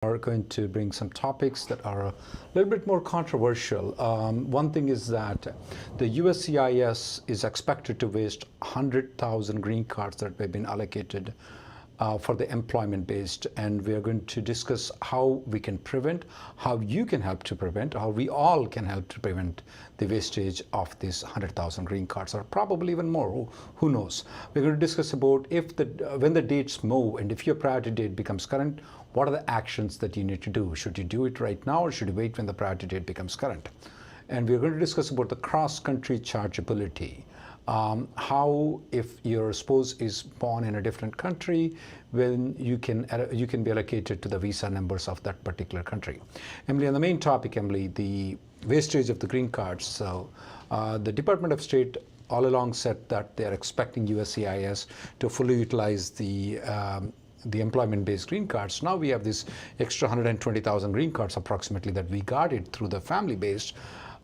Are going to bring some topics that are a little bit more controversial. One thing is that the USCIS is expected to waste 100,000 green cards that have been allocated for the employment-based, and we are going to discuss how we can prevent, how you can help to prevent, how we all can help to prevent the wastage of these 100,000 green cards, or probably even more. Who knows? We're going to discuss about when the dates move and if your priority date becomes current, what are the actions that you need to do? Should you do it right now, or should you wait when the priority date becomes current? And we're going to discuss about the cross-country chargeability. How, if your spouse is born in a different country, when you can be allocated to the visa numbers of that particular country. Emily, on the main topic, Emily, the wastage of the green cards. So the Department of State all along said that they're expecting USCIS to fully utilize the employment-based green cards. Now we have this extra 120,000 green cards approximately that we got it through the family-based.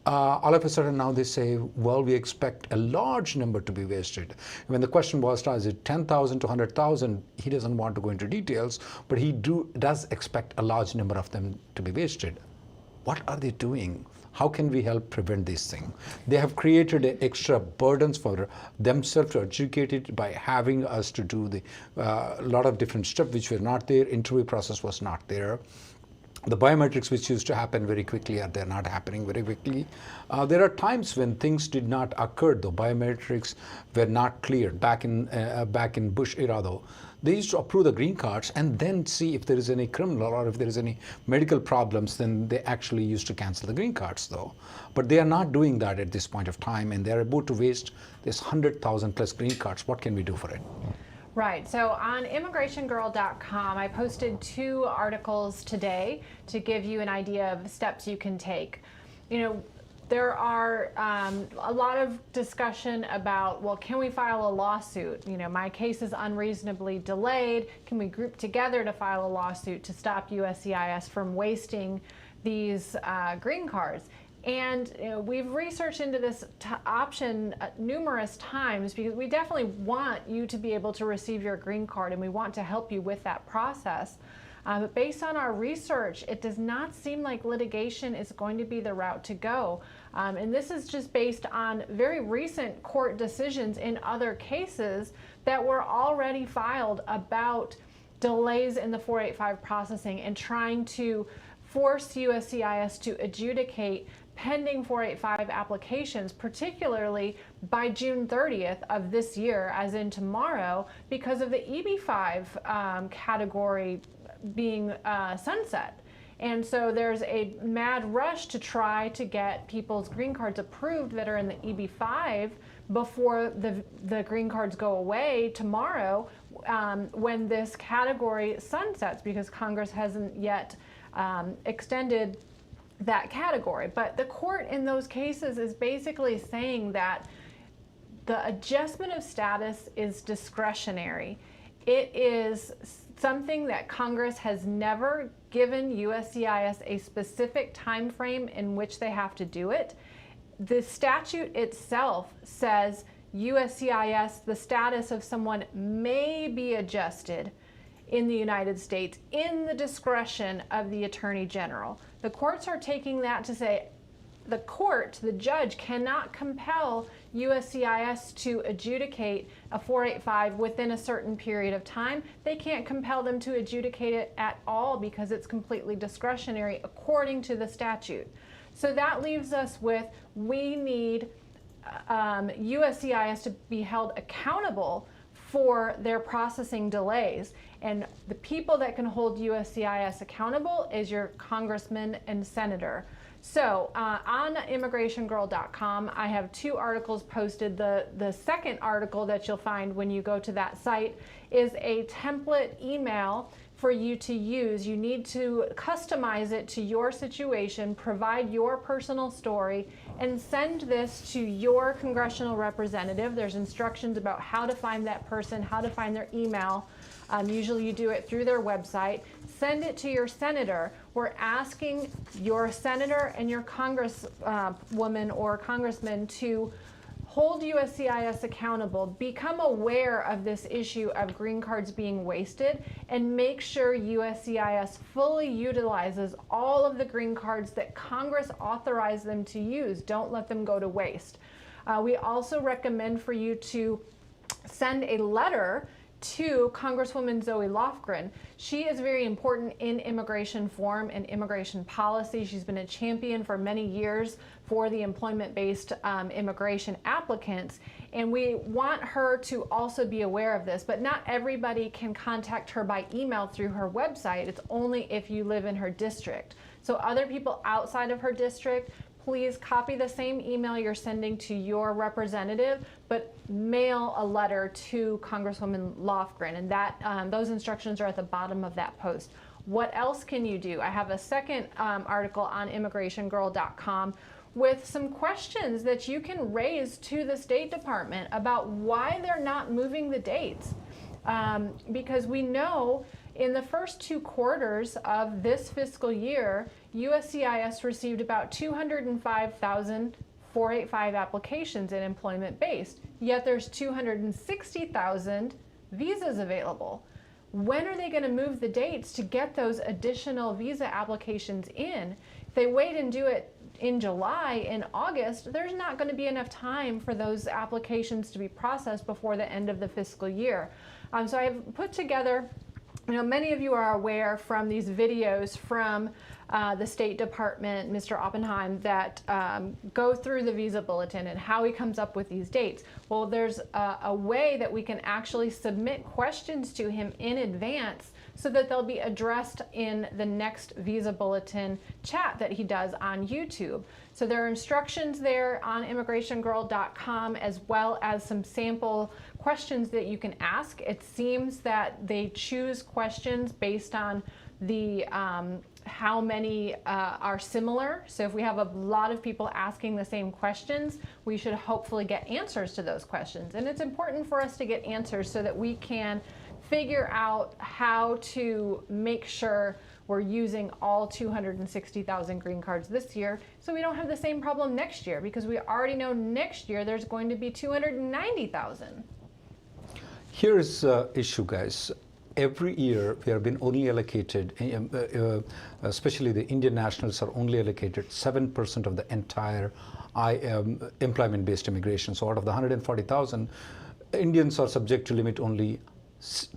All of a sudden now they say, well, we expect a large number to be wasted. When the question was, is it 10,000 to 100,000? He doesn't want to go into details, but he does expect a large number of them to be wasted. What are they doing? How can we help prevent this thing? They have created extra burdens for themselves to adjudicate it by having us to do a lot of different stuff which were not there. Interview process was not there. The biometrics which used to happen very quickly they're not happening very quickly. There are times when things did not occur, though biometrics were not cleared. Back in Bush era, though, they used to approve the green cards and then see if there is any criminal or if there is any medical problems, then they actually used to cancel the green cards, though. But they are not doing that at this point of time, and they're about to waste this 100,000 plus green cards. What can we do for it? Right, so on immigrationgirl.com, I posted 2 articles today to give you an idea of steps you can take. You know, there are a lot of discussion about, well, can we file a lawsuit? You know, my case is unreasonably delayed. Can we group together to file a lawsuit to stop USCIS from wasting these green cards? And you know, we've researched into this option numerous times because we definitely want you to be able to receive your green card, and we want to help you with that process. But based on our research, it does not seem like litigation is going to be the route to go. And this is just based on very recent court decisions in other cases that were already filed about delays in the 485 processing and trying to force USCIS to adjudicate pending 485 applications, particularly by June 30th of this year, as in tomorrow, because of the EB5 category being sunset. And so there's a mad rush to try to get people's green cards approved that are in the EB5 before the green cards go away tomorrow when this category sunsets, because Congress hasn't yet extended that category. But the court in those cases is basically saying that the adjustment of status is discretionary. It is something that Congress has never given USCIS a specific time frame in which they have to do it. The statute itself says USCIS, the status of someone may be adjusted in the United States in the discretion of the Attorney General. The courts are taking that to say the judge cannot compel USCIS to adjudicate a 485 within a certain period of time. They can't compel them to adjudicate it at all because it's completely discretionary according to the statute. So that leaves us with, we need USCIS to be held accountable for their processing delays. And the people that can hold USCIS accountable is your congressman and senator. So on immigrationgirl.com, I have 2 articles posted. The second article that you'll find when you go to that site is a template email for you to use. You need to customize it to your situation, provide your personal story, and send this to your congressional representative. There's instructions about how to find that person, how to find their email. Usually you do it through their website. Send it to your senator. We're asking your senator and your congresswoman or congressman to hold USCIS accountable, become aware of this issue of green cards being wasted, and make sure USCIS fully utilizes all of the green cards that Congress authorized them to use. Don't let them go to waste. We also recommend for you to send a letter to Congresswoman Zoe Lofgren. She is very important in immigration reform and immigration policy. She's been a champion for many years for the employment-based immigration applicants, and we want her to also be aware of this, but not everybody can contact her by email through her website. It's only if you live in her district. So other people outside of her district, please copy the same email you're sending to your representative, but mail a letter to Congresswoman Lofgren, and that those instructions are at the bottom of that post. What else can you do? I have a second article on immigrationgirl.com with some questions that you can raise to the State Department about why they're not moving the dates. Because we know in the first 2 quarters of this fiscal year, USCIS received about 205,000 485 applications in employment-based, yet there's 260,000 visas available. When are they going to move the dates to get those additional visa applications in? If they wait and do it in July, in August, there's not going to be enough time for those applications to be processed before the end of the fiscal year. So I've put together, many of you are aware from these videos from the State Department, Mr. Oppenheim, that go through the visa bulletin and how he comes up with these dates. Well, there's a way that we can actually submit questions to him in advance so that they'll be addressed in the next visa bulletin chat that he does on YouTube. So there are instructions there on immigrationgirl.com, as well as some sample questions that you can ask. It seems that they choose questions based on the how many are similar. So if we have a lot of people asking the same questions, we should hopefully get answers to those questions. And it's important for us to get answers so that we can figure out how to make sure we're using all 260,000 green cards this year, so we don't have the same problem next year, because we already know next year there's going to be 290,000. Here's the issue, guys. Every year we have been only allocated, especially the Indian nationals are only allocated 7% of the entire employment-based immigration. So out of the 140,000, Indians are subject to limit only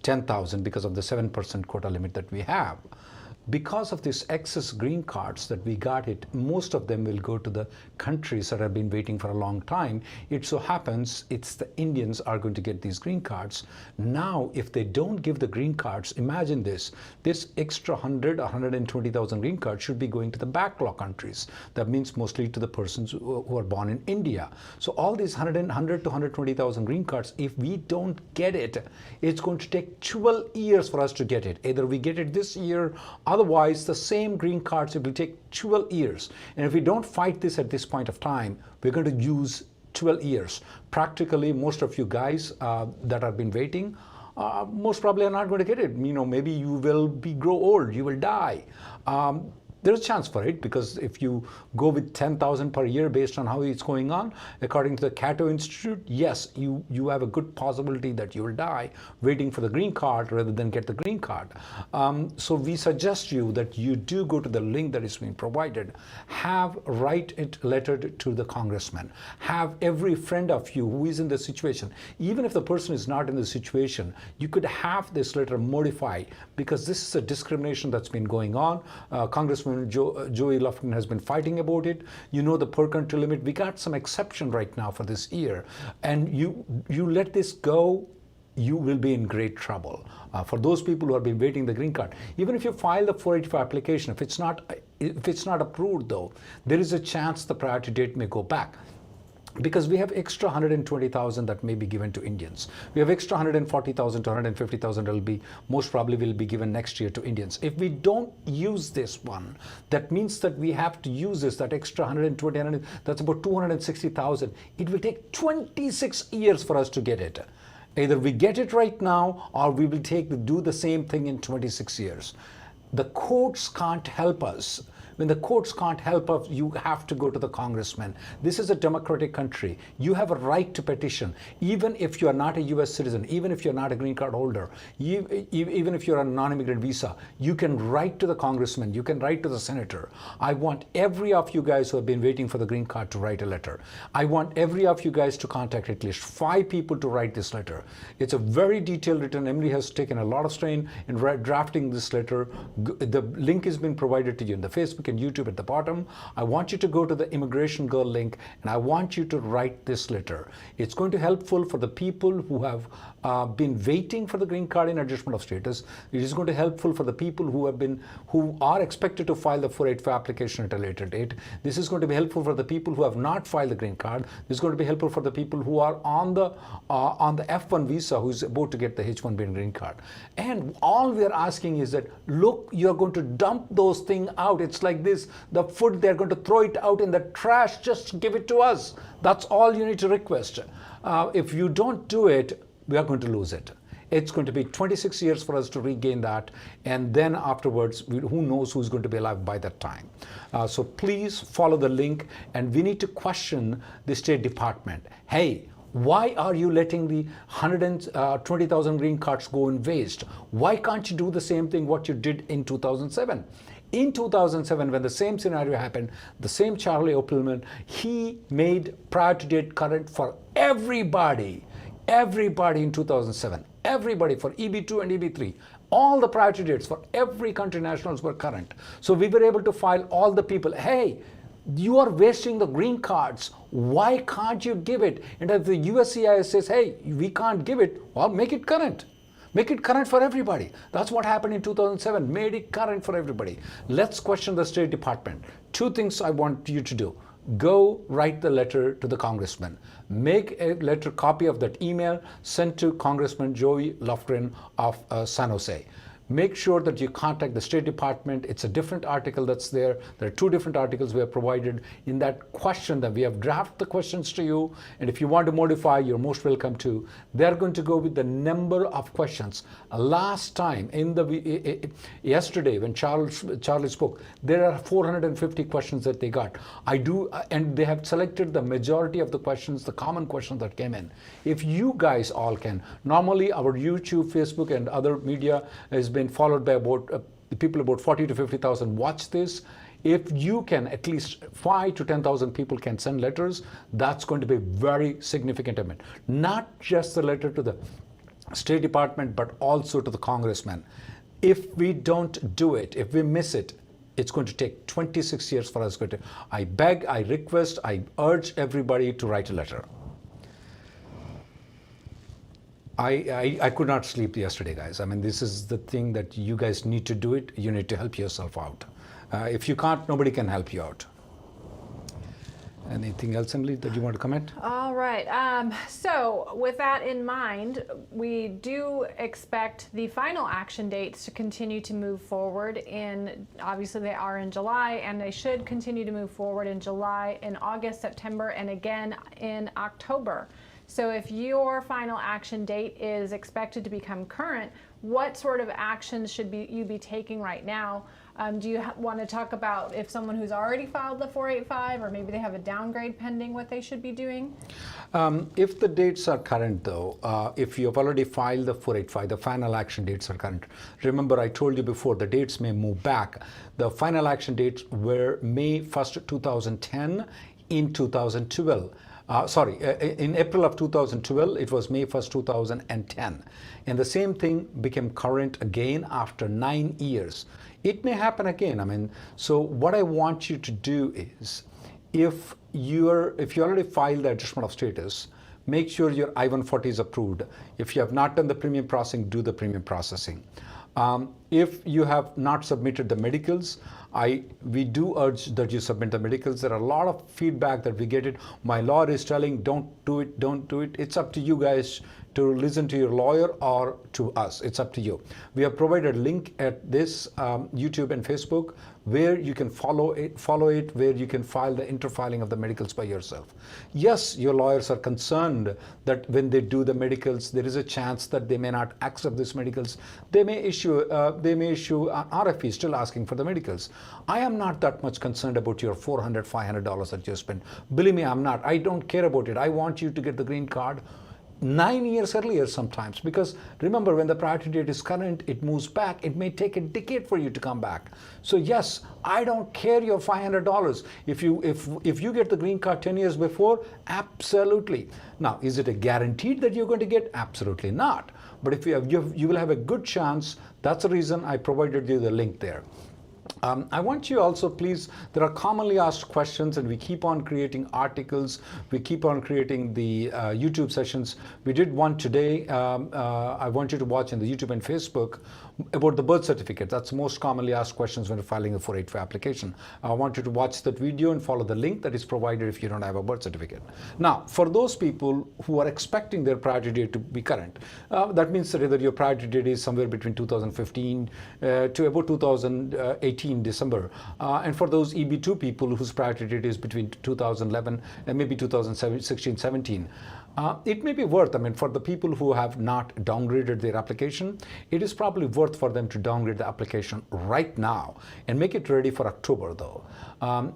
10,000 because of the 7% quota limit that we have. Because of this excess green cards that we got most of them will go to the countries that have been waiting for a long time. It so happens it's the Indians are going to get these green cards. Now, if they don't give the green cards, imagine this extra 100 or 120,000 green cards should be going to the backlog countries. That means mostly to the persons who are born in India. So all these 100 to 120,000 green cards, if we don't get it, it's going to take 12 years for us to get it. Either we get it this year, otherwise, the same green cards, it will take 12 years. And if we don't fight this at this point of time, we're going to use 12 years. Practically, most of you guys that have been waiting, most probably are not going to get it. Maybe you will grow old, you will die. There's a chance for it, because if you go with 10,000 per year based on how it's going on, according to the Cato Institute, yes, you have a good possibility that you will die waiting for the green card rather than get the green card. So we suggest you that you do go to the link that is being provided. Write it lettered to the congressman. Have every friend of you who is in the situation, even if the person is not in the situation, you could have this letter modified, because this is a discrimination that's been going on. Congressman Joey Lofgren has been fighting about it. The per country limit, we got some exception right now for this year, and you let this go, you will be in great trouble. For those people who have been waiting the green card, even if you file the 485 application, if it's not approved though, there is a chance the priority date may go back. Because we have extra 120,000 that may be given to Indians. We have extra 140,000 to 150,000 most probably will be given next year to Indians. If we don't use this one, that means that we have to use that extra 120, that's about 260,000. It will take 26 years for us to get it. Either we get it right now, or we will do the same thing in 26 years. The courts can't help us. When the courts can't help us, you have to go to the congressman. This is a democratic country. You have a right to petition, even if you are not a U.S. citizen, even if you're not a green card holder, even if you're on a non-immigrant visa, you can write to the congressman, you can write to the senator. I want every of you guys who have been waiting for the green card to write a letter. I want every of you guys to contact at least 5 people to write this letter. It's a very detailed written. Emily has taken a lot of strain in drafting this letter. The link has been provided to you in the Facebook and YouTube at the bottom. I want you to go to the Immigration Girl link, and I want you to write this letter. It's going to be helpful for the people who have been waiting for the green card in adjustment of status. It is going to be helpful for the people who are expected to file the 485 application at a later date. This is going to be helpful for the people who have not filed the green card. This is going to be helpful for the people who are on the F1 visa, who's about to get the H1B and green card. And all we are asking is that, look, you're going to dump those things out. It's like this, the food, they're going to throw it out in the trash. Just give it to us. That's all you need to request. If you don't do it, we are going to lose it. It's going to be 26 years for us to regain that, and then afterwards, who knows who's going to be alive by that time. So please follow the link, and we need to question the State Department. Hey, why are you letting the 120,000 green cards go in waste? Why can't you do the same thing what you did in 2007? In 2007, when the same scenario happened, the same Charlie Opelman, he made prior to date current for everybody in 2007. Everybody for EB2 and EB3. All the priority dates for every country nationals were current. So we were able to file all the people. Hey, you are wasting the green cards. Why can't you give it? And if the USCIS says, hey, we can't give it, well, make it current. Make it current for everybody. That's what happened in 2007, made it current for everybody. Let's question the State Department. 2 things I want you to do. Go write the letter to the congressman. Make a letter copy of that email sent to Congressman Joey Lofgren of San Jose. Make sure that you contact the State Department. It's a different article that's there. There are 2 different articles we have provided. In that question that we have drafted the questions to you, and if you want to modify, you're most welcome to. They're going to go with the number of questions. Last time, yesterday when Charlie spoke, there are 450 questions that they got. And they have selected the majority of the questions, the common questions that came in. If you guys all can, normally our YouTube, Facebook, and other media has been followed by about 40 to 50,000 watch this. If you can, at least 5 to 10,000 people can send letters, that's going to be a very significant amount. Not just the letter to the State Department, but also to the congressman. If we don't do it, if we miss it, it's going to take 26 years for us to. I beg, I request, I urge everybody to write a letter. I could not sleep yesterday, guys. I mean, this is the thing that you guys need to do it. You need to help yourself out. If you can't, nobody can help you out. Anything else, Emily, that you want to comment? All right. So with that in mind, we do expect the final action dates to continue to move forward obviously they are in July, and they should continue to move forward in July, in August, September, and again in October. So if your final action date is expected to become current, what sort of actions should you be taking right now? Do you want to talk about if someone who's already filed the 485, or maybe they have a downgrade pending, what they should be doing? If the dates are current, though, if you have already filed the 485, the final action dates are current. Remember, I told you before, the dates may move back. The final action dates were May 1st, 2010 in 2012. In April of 2012, it was May 1st, 2010. And the same thing became current again after 9 years. It may happen again. So what I want you to do is, if you already filed the adjustment of status, make sure your I-140 is approved. If you have not done the premium processing, do the premium processing. If you have not submitted the medicals, we do urge that you submit the medicals. There are a lot of feedback that we get it. My lawyer is telling, don't do it. It's up to you guys to listen to your lawyer or to us. It's up to you. We have provided a link at this YouTube and Facebook where you can follow it, where you can file the interfiling of the medicals by yourself. Yes, your lawyers are concerned that when they do the medicals, there is a chance that they may not accept these medicals. They may issue an RFP still asking for the medicals. I am not that much concerned about your $400, $500 that you spend. Believe me, I'm not. I don't care about it. I want you to get the green card 9 years earlier sometimes, because remember, when the priority date is current, it moves back. It may take a decade for you to come back. So yes, I don't care your $500. If you get the green card 10 years before, absolutely. Now, is it a guaranteed that you're going to get? Absolutely not. But if you will have a good chance. That's the reason I provided you the link there. I want you also, please, there are commonly asked questions, and we keep on creating articles. We keep on creating the YouTube sessions. We did one today. I want you to watch in the YouTube and Facebook about the birth certificate. That's the most commonly asked questions when you're filing a 485 application. I want you to watch that video and follow the link that is provided if you don't have a birth certificate. Now, for those people who are expecting their priority date to be current, that means that either your priority date is somewhere between 2015 to about 2018 December. And for those EB2 people whose priority date is between 2011 and maybe 2016-17, it may be worth, for the people who have not downgraded their application, it is probably worth for them to downgrade the application right now and make it ready for October though.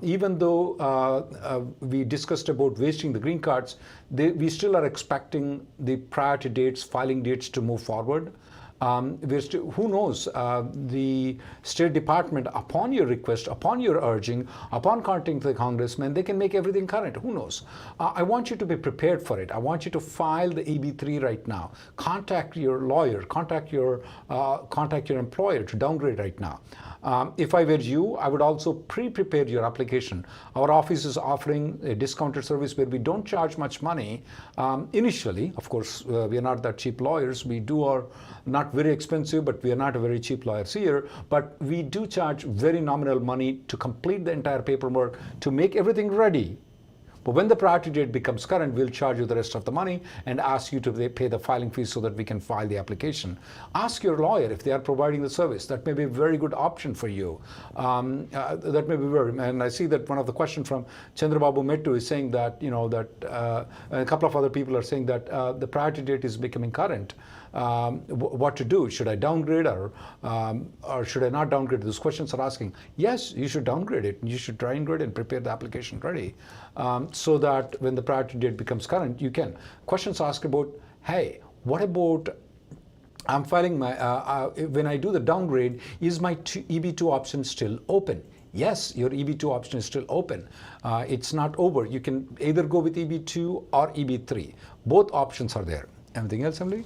Even though we discussed about wasting the green cards, we still are expecting the priority dates, filing dates to move forward. Who knows, the State Department, upon your request, upon your urging, upon contacting the congressmen, they can make everything current. Who knows? I want you to be prepared for it. I want you to file the EB3 right now. Contact your lawyer, contact your employer to downgrade right now. If I were you, I would also pre-prepare your application. Our office is offering a discounted service where we don't charge much money initially. Of course, we are not that cheap lawyers. We are not very expensive, but we are not a very cheap lawyers here. But we do charge very nominal money to complete the entire paperwork, to make everything ready. But when the priority date becomes current, we'll charge you the rest of the money and ask you to pay the filing fees so that we can file the application. Ask your lawyer if they are providing the service. That may be a very good option for you. That may be and I see that one of the questions from Chandrababu Mettu is saying that, a couple of other people are saying that the priority date is becoming current. What to do? Should I downgrade or should I not downgrade? Those questions are asking. Yes, you should downgrade it. You should downgrade and prepare the application ready so that when the priority date becomes current, you can. Questions ask about, hey, what about I'm filing my, when I do the downgrade, is my EB2 option still open? Yes, your EB2 option is still open. It's not over. You can either go with EB2 or EB3. Both options are there. Anything else, Emily?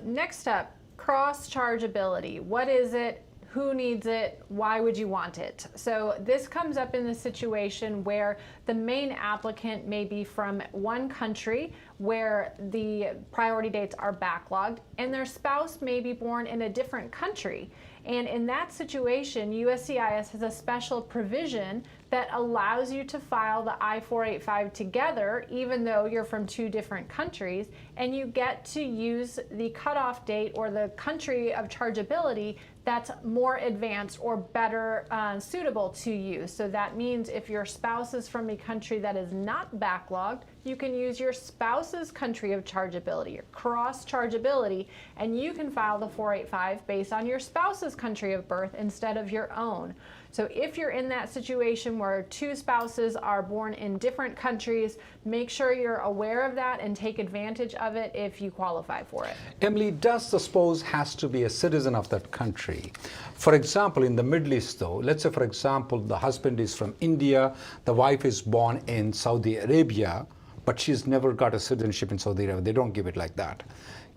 Next up, CrossChargeability. What is it? Who needs it? Why would you want it? So this comes up in the situation where the main applicant may be from one country where the priority dates are backlogged, and their spouse may be born in a different country. And in that situation, USCIS has a special provision that allows you to file the I485 together, even though you're from two different countries, and you get to use the cutoff date or the country of chargeability that's more advanced or better suitable to you. So that means if your spouse is from a country that is not backlogged, you can use your spouse's country of chargeability, your CrossChargeability, and you can file the 485 based on your spouse's country of birth instead of your own. So if you're in that situation where two spouses are born in different countries, make sure you're aware of that and take advantage of it if you qualify for it. Emily, does the spouse has to be a citizen of that country? For example, in the Middle East though, let's say for example, the husband is from India, the wife is born in Saudi Arabia, but she's never got a citizenship in Saudi Arabia. They don't give it like that.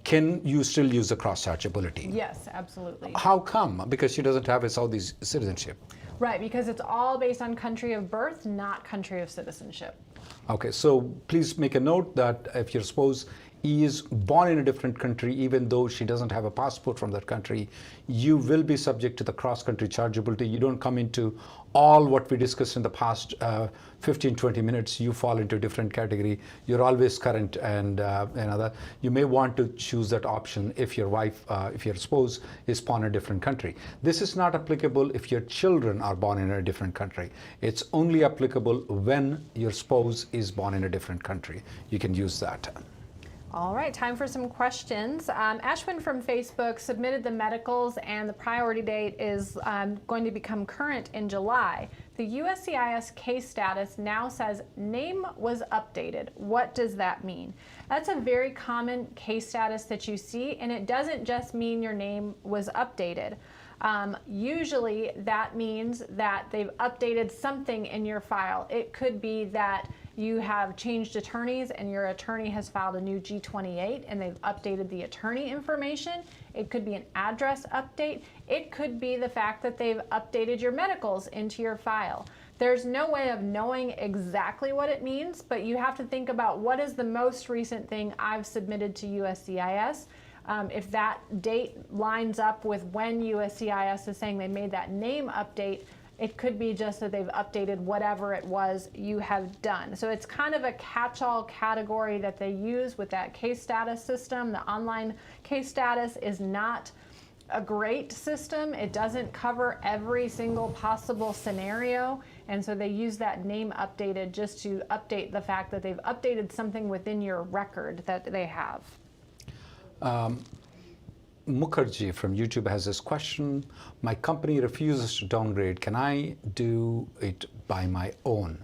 Can you still use the CrossChargeability? Yes, absolutely. How come? Because she doesn't have a Saudi citizenship. Right, because it's all based on country of birth, not country of citizenship. Okay, so please make a note that if your spouse is born in a different country, even though she doesn't have a passport from that country, you will be subject to the cross-country chargeability. You don't come into all what we discussed in the past 15-20 minutes. You fall into a different category. You're always current, and that you may want to choose that option if your wife, if your spouse is born in a different country. This is not applicable if your children are born in a different country. It's only applicable when your spouse is born in a different country. You can use that. All right, time for some questions. Ashwin from Facebook submitted the medicals, and the priority date is going to become current in July. The USCIS case status now says name was updated. What does that mean? That's a very common case status that you see, and it doesn't just mean your name was updated. Usually that means that they've updated something in your file. It could be that you have changed attorneys and your attorney has filed a new G28 and they've updated the attorney information. It could be an address update. It could be the fact that they've updated your medicals into your file. There's no way of knowing exactly what it means, but you have to think about what is the most recent thing I've submitted to USCIS. If that date lines up with when USCIS is saying they made that name update, it could be just that they've updated whatever it was you have done. So it's kind of a catch-all category that they use with that case status system. The online case status is not a great system. It doesn't cover every single possible scenario. And so they use that name updated just to update the fact that they've updated something within your record that they have. Mukherjee from YouTube has this question. My company refuses to downgrade. Can I do it by my own?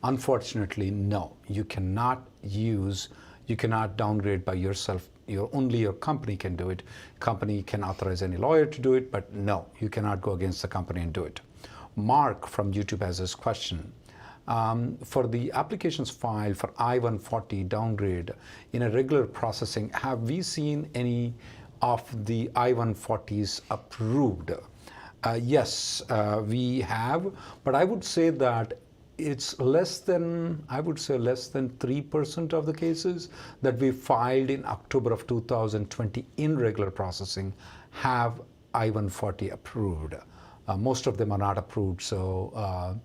Unfortunately, no. You cannot downgrade by yourself. Only your company can do it. Company can authorize any lawyer to do it, but no, you cannot go against the company and do it. Mark from YouTube has this question. For the applications filed for I-140 downgrade in a regular processing, have we seen any of the I-140s approved? Yes, we have, but I would say that it's less than 3% of the cases that we filed in October of 2020 in regular processing have I-140 approved. Most of them are not approved, so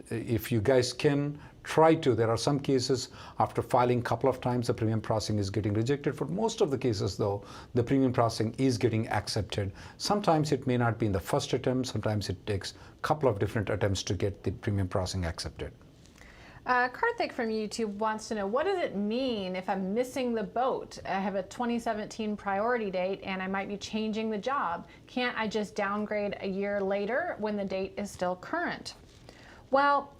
if you guys can try to. There are some cases after filing a couple of times the premium processing is getting rejected. For most of the cases though, the premium processing is getting accepted. Sometimes it may not be in the first attempt, sometimes it takes a couple of different attempts to get the premium processing accepted. Karthik from YouTube wants to know, what does it mean if I'm missing the boat? I have a 2017 priority date and I might be changing the job. Can't I just downgrade a year later when the date is still current? Well,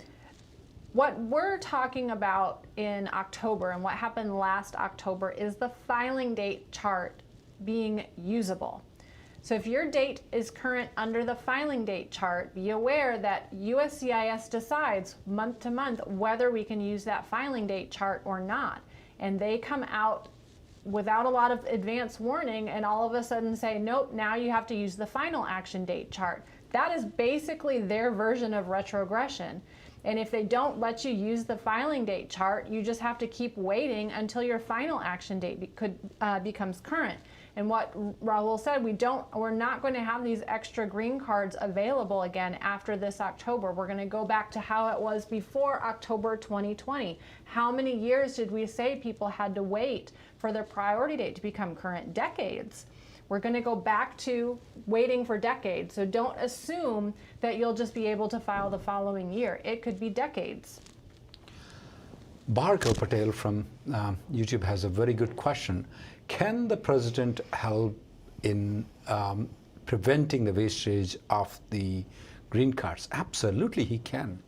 what we're talking about in October and what happened last October is the filing date chart being usable. So if your date is current under the filing date chart, be aware that USCIS decides month to month whether we can use that filing date chart or not. And they come out without a lot of advance warning and all of a sudden say, nope, now you have to use the final action date chart. That is basically their version of retrogression. And if they don't let you use the filing date chart, you just have to keep waiting until your final action date becomes current. And what Rahul said, we're not going to have these extra green cards available again after this October. We're going to go back to how it was before October 2020. How many years did we say people had to wait for their priority date to become current? Decades. We're going to go back to waiting for decades. So don't assume that you'll just be able to file the following year. It could be decades. Bhargav Patel from YouTube has a very good question. Can the president help in preventing the wastage of the green cards? Absolutely, he can.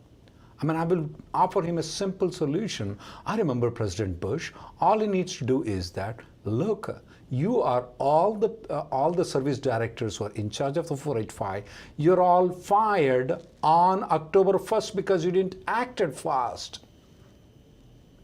I mean, I will offer him a simple solution. I remember President Bush. All he needs to do is that, look, you are all the service directors who are in charge of the 485. You're all fired on October 1st because you didn't act fast.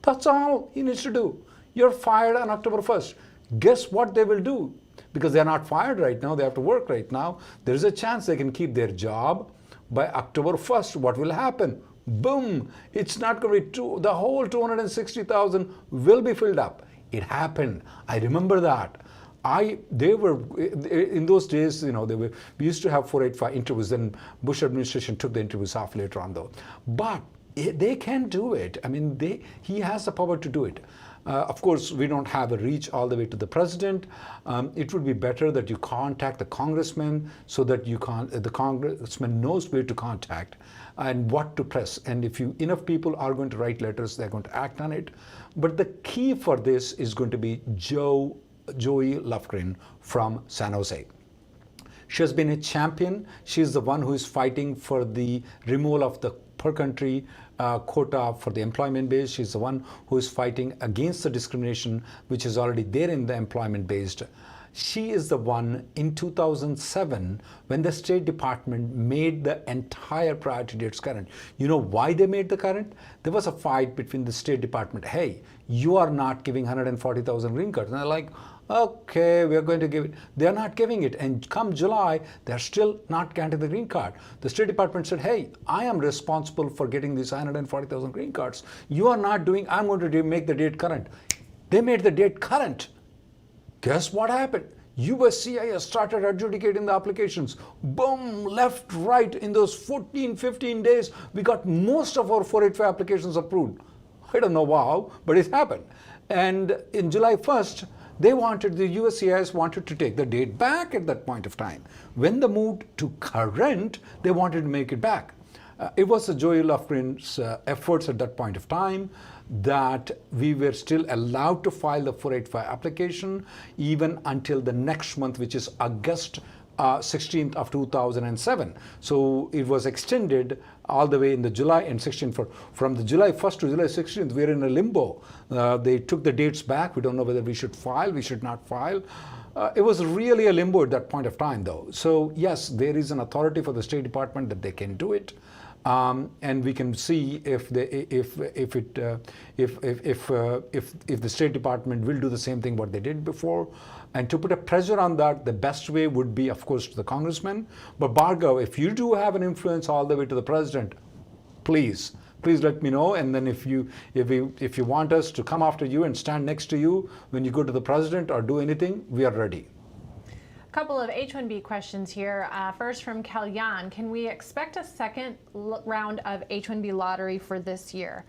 That's all he needs to do. You're fired on October 1st. Guess what they will do? Because they're not fired right now, they have to work right now. There's a chance they can keep their job. By October 1st, what will happen? Boom! It's not going to be the whole 260,000 will be filled up. It happened. I remember that. They were in those days, we used to have 485 interviews. Then Bush administration took the interviews off later on, though. But they can do it. I mean, he has the power to do it. Of course, we don't have a reach all the way to the president. It would be better that you contact the congressman so that the congressman knows where to contact and what to press. And if enough people are going to write letters, they're going to act on it. But the key for this is going to be Joey Lofgren from San Jose. She has been a champion. She's the one who is fighting for the removal of the per country quota for the employment-based. She's the one who is fighting against the discrimination which is already there in the employment-based. She is the one in 2007 when the State Department made the entire priority dates current. You know why they made the current? There was a fight between the State Department. Hey, you are not giving 140,000 green cards. And they're like, okay, we are going to give it. They're not giving it. And come July, they're still not granting the green card. The State Department said, hey, I am responsible for getting these 140,000 green cards. You are not doing, I'm going to make the date current. They made the date current. Guess what happened? USCIS started adjudicating the applications. Boom, left, right. In those 14, 15 days, we got most of our 485 applications approved. I don't know how, but it happened. And in July 1st, the USCIS wanted to take the date back at that point of time. When they moved to current, they wanted to make it back. It was Joey Lofgren's efforts at that point of time that we were still allowed to file the 485 application even until the next month, which is August 16th of 2007. So it was extended all the way in the July and 16th. From the July 1st to July 16th, we're in a limbo. They took the dates back. We don't know whether we should file, we should not file. It was really a limbo at that point of time, though. So yes, there is an authority for the State Department that they can do it. And we can see if the State Department will do the same thing what they did before. And to put a pressure on that, the best way would be, of course, to the congressman. But Bhargav, if you do have an influence all the way to the president, please let me know. And then if you want us to come after you and stand next to you when you go to the president or do anything, we are ready. A couple of H1B questions here. First from Kalyan, can we expect a second round of H1B lottery for this year?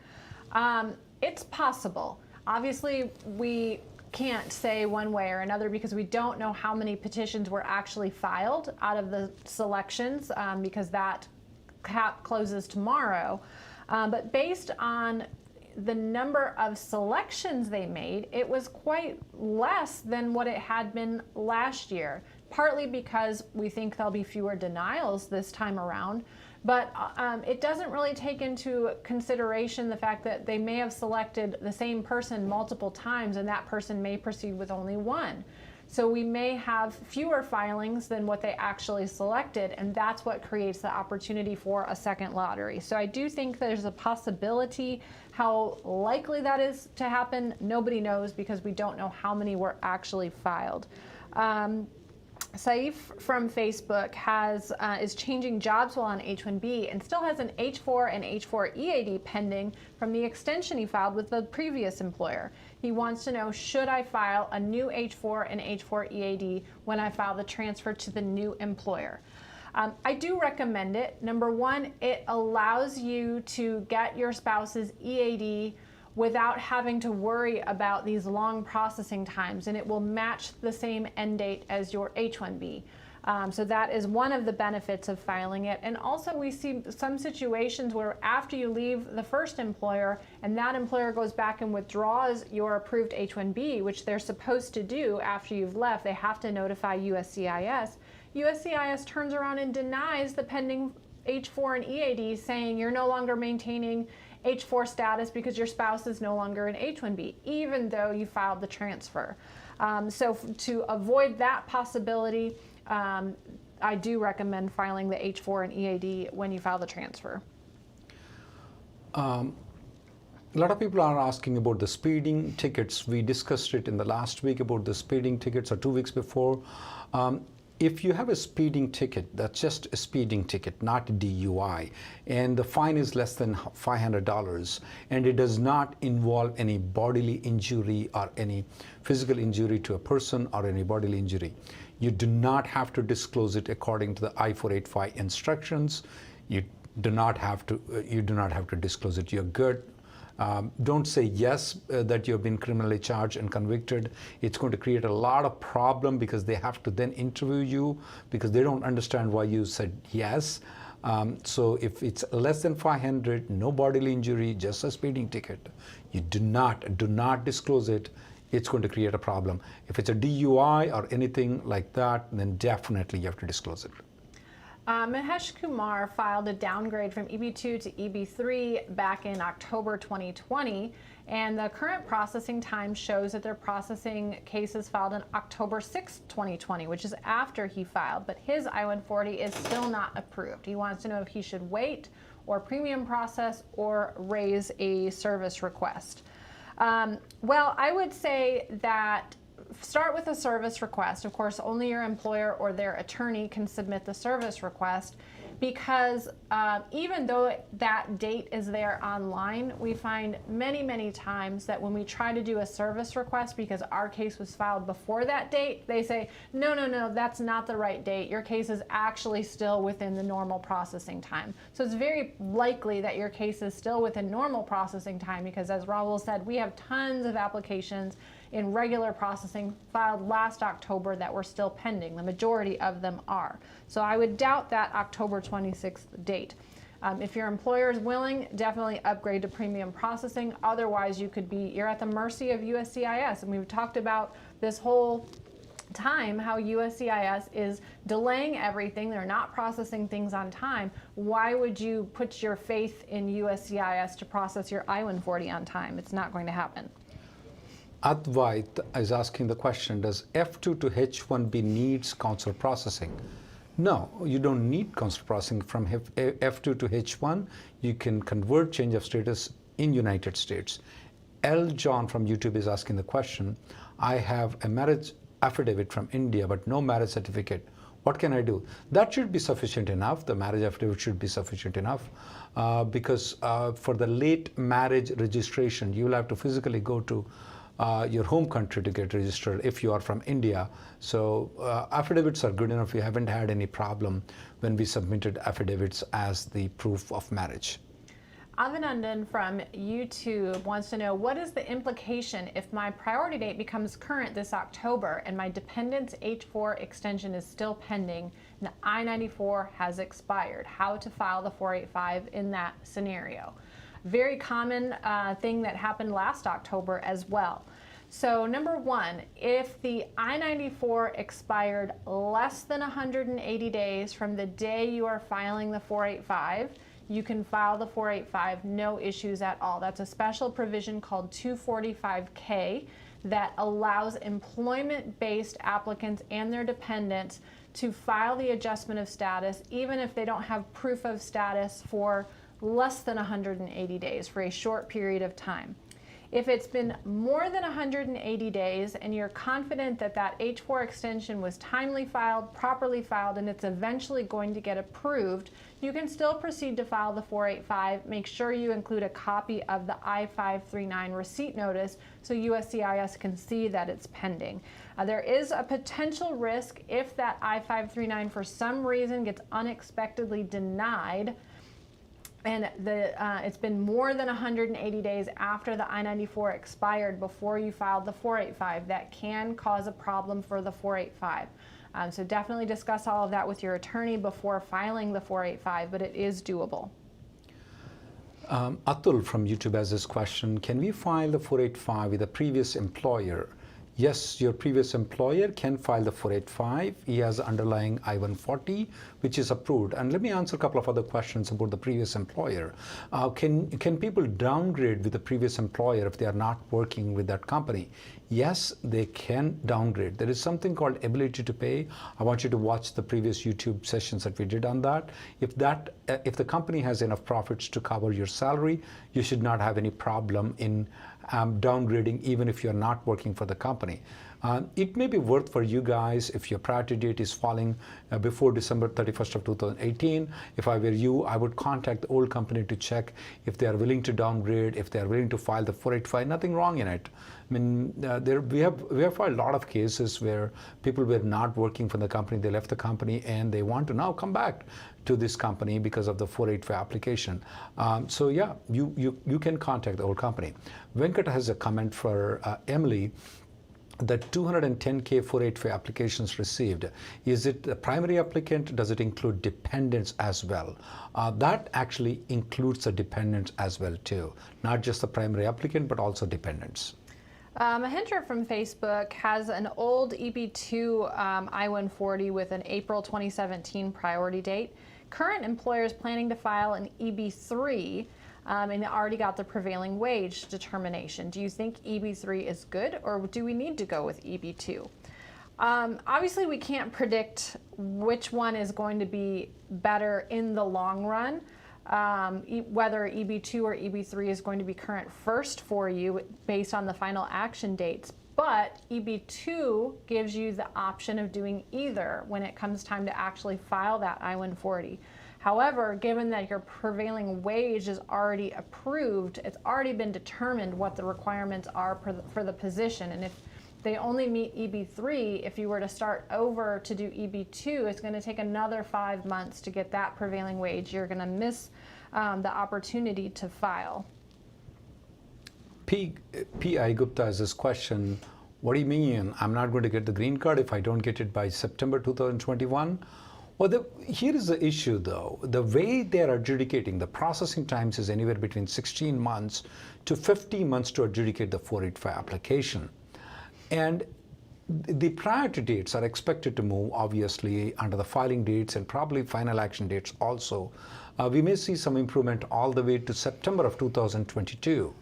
It's possible. Obviously, we can't say one way or another because we don't know how many petitions were actually filed out of the selections because that cap closes tomorrow. But based on the number of selections they made, it was quite less than what it had been last year, partly because we think there'll be fewer denials this time around, but it doesn't really take into consideration the fact that they may have selected the same person multiple times and that person may proceed with only one. So we may have fewer filings than what they actually selected, and that's what creates the opportunity for a second lottery. So I do think there's a possibility. How likely that is to happen, nobody knows because we don't know how many were actually filed. Saif from Facebook is changing jobs while on H1B and still has an H4 and H4E80 pending from the extension he filed with the previous employer. He wants to know, should I file a new H4 and H4E80 when I file the transfer to the new employer? I do recommend it. Number one, it allows you to get your spouse's E80 without having to worry about these long processing times, and it will match the same end date as your H1B. So that is one of the benefits of filing it. And also we see some situations where after you leave the first employer and that employer goes back and withdraws your approved H1B, which they're supposed to do after you've left, they have to notify USCIS. USCIS turns around and denies the pending H4 and E80, saying you're no longer maintaining H4 status because your spouse is no longer an H1B, even though you filed the transfer. So to avoid that possibility, I do recommend filing the H4 and E80 when you file the transfer. A lot of people are asking about the speeding tickets. We discussed it in the last week about the speeding tickets, or 2 weeks before. If you have a speeding ticket, that's just a speeding ticket, not a DUI, and the fine is less than $500, and it does not involve any bodily injury or any physical injury to a person or any bodily injury, you do not have to disclose it according to the I485 instructions. You do not have to disclose it. You're good. Don't say yes that you've been criminally charged and convicted. It's going to create a lot of problem because they have to then interview you because they don't understand why you said yes. So if it's less than 500, no bodily injury, just a speeding ticket, you do not disclose it. It's going to create a problem. If it's a DUI or anything like that, then definitely you have to disclose it. Mahesh Kumar filed a downgrade from EB2 to EB3 back in October 2020, and the current processing time shows that they're processing cases filed on October 6, 2020, which is after he filed, but his I-140 is still not approved. He wants to know if he should wait or premium process or raise a service request. Well, I would say that start with a service request. Of course, only your employer or their attorney can submit the service request because even though that date is there online, we find many times that when we try to do a service request because our case was filed before that date, they say, no, that's not the right date. Your case is actually still within the normal processing time. So it's very likely that your case is still within normal processing time because, as Rahul said, we have tons of applications in regular processing filed last October that were still pending. The majority of them are. So I would doubt that October 26th date. If your employer is willing, definitely upgrade to premium processing. Otherwise, you're at the mercy of USCIS. And we've talked about this whole time how USCIS is delaying everything. They're not processing things on time. Why would you put your faith in USCIS to process your I-140 on time? It's not going to happen. Advait is asking the question, does F2 to H1B needs consular processing? No, you don't need consular processing from F2 to H1. You can convert change of status in United States. L. John from YouTube is asking the question, I have a marriage affidavit from India but no marriage certificate. What can I do? That should be sufficient enough. The marriage affidavit should be sufficient enough because for the late marriage registration, you will have to physically go to your home country to get registered if you are from India. So affidavits are good enough. We haven't had any problem when we submitted affidavits as the proof of marriage. Avinandan from YouTube wants to know, what is the implication if my priority date becomes current this October and my dependent's H4 extension is still pending and the I-94 has expired? How to file the 485 in that scenario? Very common thing that happened last October as well. So number one, if the I-94 expired less than 180 days from the day you are filing the 485, you can file the 485, no issues at all. That's a special provision called 245K that allows employment-based applicants and their dependents to file the adjustment of status even if they don't have proof of status for less than 180 days for a short period of time. If it's been more than 180 days and you're confident that that H4 extension was timely filed, properly filed, and it's eventually going to get approved, you can still proceed to file the 485. Make sure you include a copy of the I-539 receipt notice so USCIS can see that it's pending. There is a potential risk if that I-539 for some reason gets unexpectedly denied and it's been more than 180 days after the I-94 expired before you filed the 485, that can cause a problem for the 485. So definitely discuss all of that with your attorney before filing the 485, but it is doable. Atul from YouTube has this question, can we file the 485 with a previous employer? Yes, your previous employer can file the 485. He has underlying I-140, which is approved. And let me answer a couple of other questions about the previous employer. Can people downgrade with the previous employer if they are not working with that company? Yes, they can downgrade. There is something called ability to pay. I want you to watch the previous YouTube sessions that we did on that. If the company has enough profits to cover your salary, you should not have any problem in downgrading even if you're not working for the company. It may be worth for you guys if your priority date is falling before December 31st of 2018. If I were you, I would contact the old company to check if they are willing to downgrade, if they are willing to file the 485. Nothing wrong in it. I mean, we have filed a lot of cases where people were not working for the company, they left the company, and they want to now come back to this company because of the 485 application. So yeah, you can contact the old company. Venkat has a comment for Emily. The 210K 485 applications received, is it the primary applicant? Does it include dependents as well? That actually includes the dependents as well too, not just the primary applicant, but also dependents. Mahendra from Facebook has an old EB2 I-140 with an April 2017 priority date. Current employers planning to file an EB3 and they already got the prevailing wage determination. Do you think EB3 is good, or do we need to go with EB2? Obviously, we can't predict which one is going to be better in the long run. Whether EB2 or EB3 is going to be current first for you based on the final action dates. But EB2 gives you the option of doing either when it comes time to actually file that I-140. However, given that your prevailing wage is already approved, it's already been determined what the requirements are for the position. And if they only meet EB3, if you were to start over to do EB2, it's going to take another 5 months to get that prevailing wage. You're going to miss the opportunity to file. P.I. Gupta has this question, what do you mean I'm not going to get the green card if I don't get it by September 2021? Well, here is the issue though. The way they are adjudicating, the processing times is anywhere between 16 months to 50 months to adjudicate the 485 application. And the priority dates are expected to move, obviously, under the filing dates and probably final action dates also. We may see some improvement all the way to September of 2022.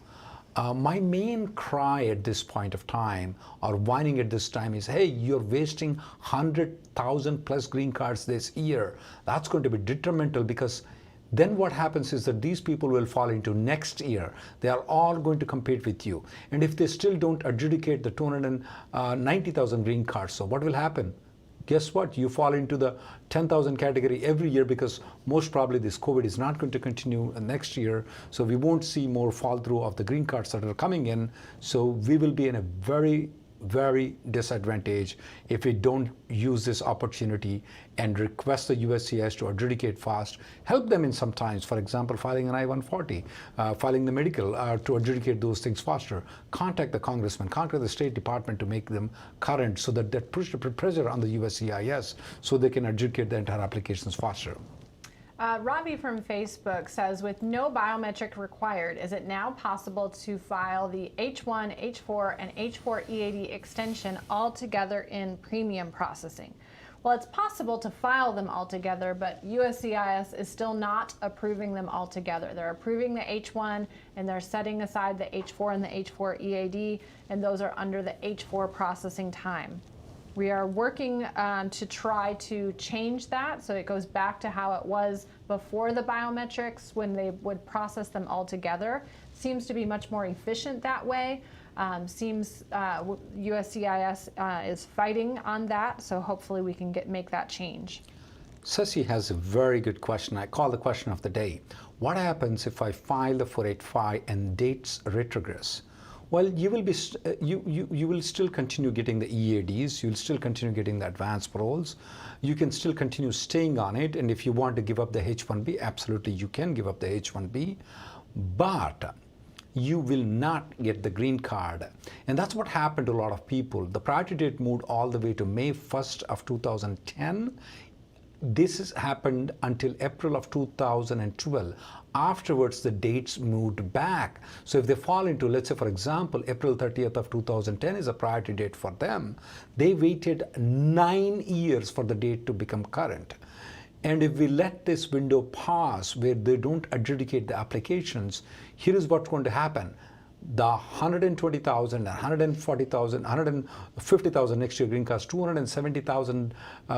My main cry at this point of time, or whining at this time, is, hey, you're wasting 100,000 plus green cards this year. That's going to be detrimental, because then what happens is that these people will fall into next year. They are all going to compete with you. And if they still don't adjudicate the 290,000 green cards, so what will happen? Guess what? You fall into the 10,000 category every year, because most probably this COVID is not going to continue next year. So we won't see more fall through of the green cards that are coming in. So we will be in a very, very disadvantage if we don't use this opportunity and request the USCIS to adjudicate fast. Help them in some times, for example, filing an I-140, filing the medical to adjudicate those things faster. Contact the congressman, contact the State Department to make them current, so that they push the pressure on the USCIS so they can adjudicate the entire applications faster. Robbie from Facebook says, with no biometric required, is it now possible to file the H1, H4, and H4E80 extension all together in premium processing? Well, it's possible to file them all together, but USCIS is still not approving them all together. They're approving the H1, and they're setting aside the H4 and the H4E80, and those are under the H4 processing time. We are working to try to change that so it goes back to how it was before the biometrics, when they would process them all together. Seems to be much more efficient that way. Seems USCIS is fighting on that, so hopefully we can make that change. Ceci has a very good question. I call the question of the day. What happens if I file the 485 and dates retrogress? Well, you will be you will still continue getting the EADs. You'll still continue getting the advanced paroles. You can still continue staying on it, and if you want to give up the H1B, absolutely you can give up the H1B, but you will not get the green card. And that's what happened to a lot of people. The priority date moved all the way to May 1st of 2010. This has happened until April of 2012. Afterwards, the dates moved back. So if they fall into, let's say, for example, April 30th of 2010 is a priority date for them, they waited 9 years for the date to become current. And if we let this window pass where they don't adjudicate the applications, here is what's going to happen. The 120,000, 140,000, 150,000 next year green cards, 270,000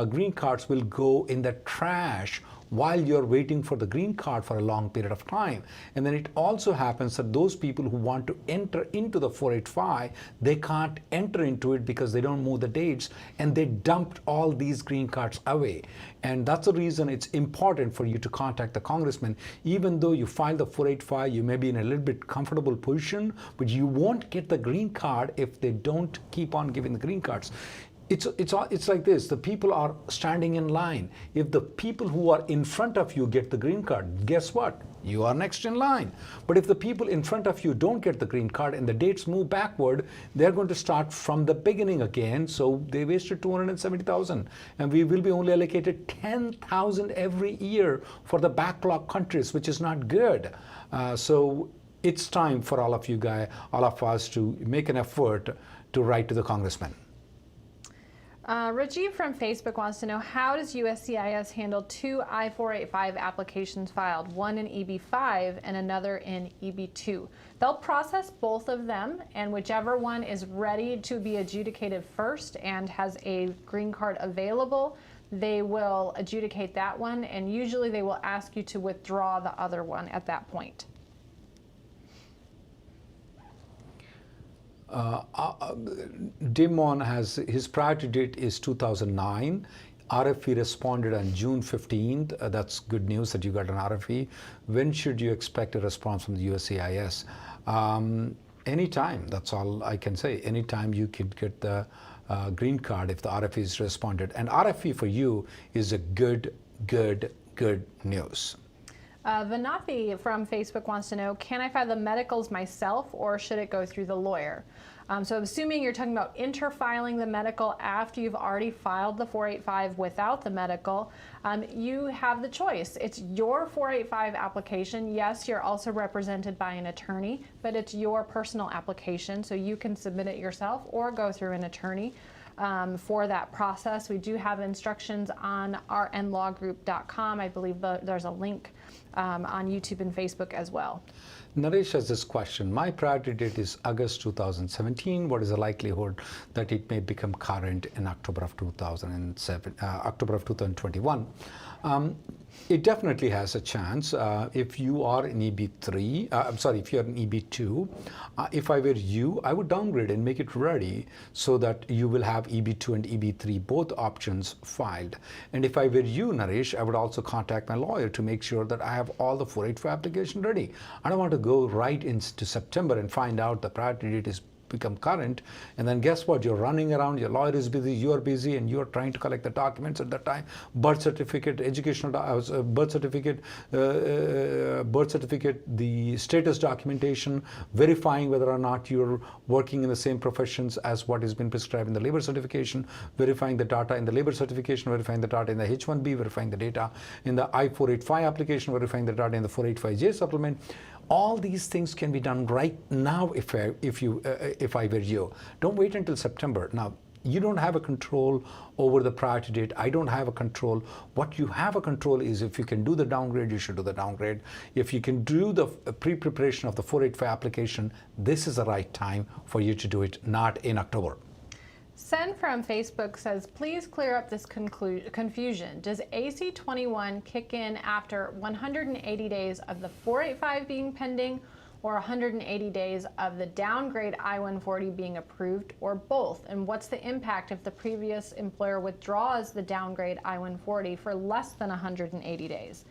green cards will go in the trash while you're waiting for the green card for a long period of time. And then it also happens that those people who want to enter into the 485, they can't enter into it because they don't move the dates, and they dumped all these green cards away. And that's the reason it's important for you to contact the congressman. Even though you file the 485, you may be in a little bit comfortable position, but you won't get the green card if they don't keep on giving the green cards. It's like this. The people are standing in line. If the people who are in front of you get the green card, guess what? You are next in line. But if the people in front of you don't get the green card and the dates move backward, they're going to start from the beginning again. So they wasted 270,000, and we will be only allocated 10,000 every year for the backlog countries, which is not good. So it's time for all of you guys, all of us, to make an effort to write to the congressman. Rajiv from Facebook wants to know, how does USCIS handle two I485 applications filed, one in EB5 and another in EB2? They'll process both of them, and whichever one is ready to be adjudicated first and has a green card available, they will adjudicate that one, and usually they will ask you to withdraw the other one at that point. Dimon has, his priority date is 2009. RFE responded on June 15th. That's good news that you got an RFE. When should you expect a response from the USCIS? Anytime, that's all I can say. Anytime you could get the green card if the RFE is responded. And RFE for you is a good news. Vanathi from Facebook wants to know, can I file the medicals myself or should it go through the lawyer? So assuming you're talking about interfiling the medical after you've already filed the 485 without the medical, you have the choice. It's your 485 application. Yes, you're also represented by an attorney, but it's your personal application, so you can submit it yourself or go through an attorney. For that process, we do have instructions on rnlawgroup.com. I believe there's a link on YouTube and Facebook as well. Naresh has this question. My priority date is August 2017. What is the likelihood that it may become current in October of 2021? It definitely has a chance. If you are in EB3, if you're in EB2, if I were you, I would downgrade and make it ready so that you will have EB2 and EB3, both options filed. And if I were you, Naresh, I would also contact my lawyer to make sure that I have all the 485 application ready. I don't want to go right into September and find out the priority date is become current, and then guess what? You're running around, your lawyer is busy, you're busy, and you're trying to collect the documents at that time. Birth certificate, birth certificate, the status documentation, verifying whether or not you're working in the same professions as what has been prescribed in the labor certification, verifying the data in the labor certification, verifying the data in the H1B, verifying the data in the I485 application, verifying the data in the 485J supplement. All these things can be done right now if I were you. Don't wait until September. Now, you don't have a control over the priority date. I don't have a control. What you have a control is if you can do the downgrade, you should do the downgrade. If you can do the pre-preparation of the 485 application, this is the right time for you to do it, not in October. Sen from Facebook says, please clear up this confusion. Does AC21 kick in after 180 days of the 485 being pending, or 180 days of the downgrade I-140 being approved, or both? And what's the impact if the previous employer withdraws the downgrade I-140 for less than 180 days?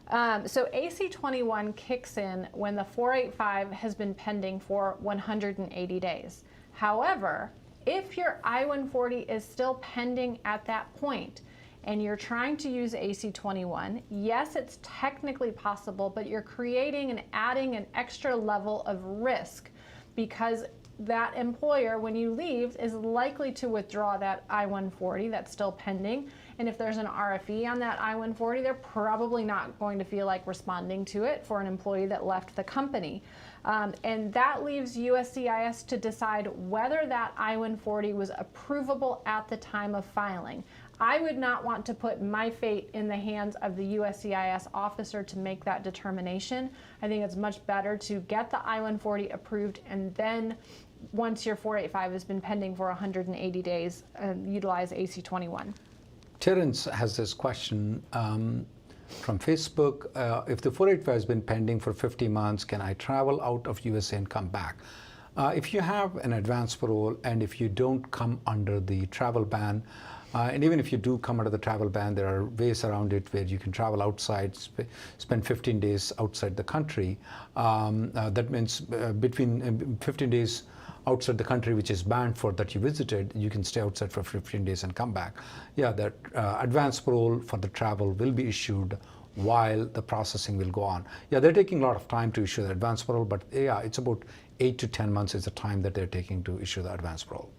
So AC21 kicks in when the 485 has been pending for 180 days. However, if your I-140 is still pending at that point and you're trying to use AC21, yes, it's technically possible, but you're creating and adding an extra level of risk because that employer, when you leave, is likely to withdraw that I-140 that's still pending. And if there's an RFE on that I-140, they're probably not going to feel like responding to it for an employee that left the company. And that leaves USCIS to decide whether that I-140 was approvable at the time of filing. I would not want to put my fate in the hands of the USCIS officer to make that determination. I think it's much better to get the I-140 approved, and then once your 485 has been pending for 180 days, utilize AC21. Terrence has this question. from Facebook. If the 485 has been pending for 50 months, can I travel out of USA and come back? If you have an advance parole and if you don't come under the travel ban, and even if you do come under the travel ban, there are ways around it where you can travel outside, spend 15 days outside the country. That means between 15 days outside the country which is banned for that you visited, you can stay outside for 15 days and come back. Yeah, that advance parole for the travel will be issued while the processing will go on. Yeah, they're taking a lot of time to issue the advance parole, but yeah, it's about 8 to 10 months is the time that they're taking to issue the advance parole.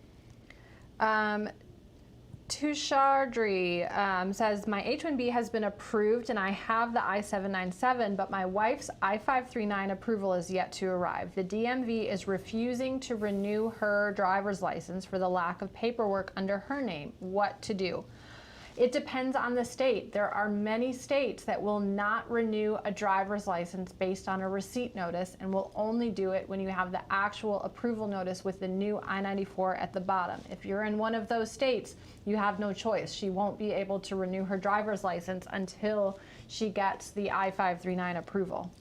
Tushardri says, my H1B has been approved and I have the I-797, but my wife's I-539 approval is yet to arrive. The DMV is refusing to renew her driver's license for the lack of paperwork under her name. What to do? It depends on the state. There are many states that will not renew a driver's license based on a receipt notice and will only do it when you have the actual approval notice with the new I-94 at the bottom. If you're in one of those states, you have no choice. She won't be able to renew her driver's license until she gets the I-539 approval.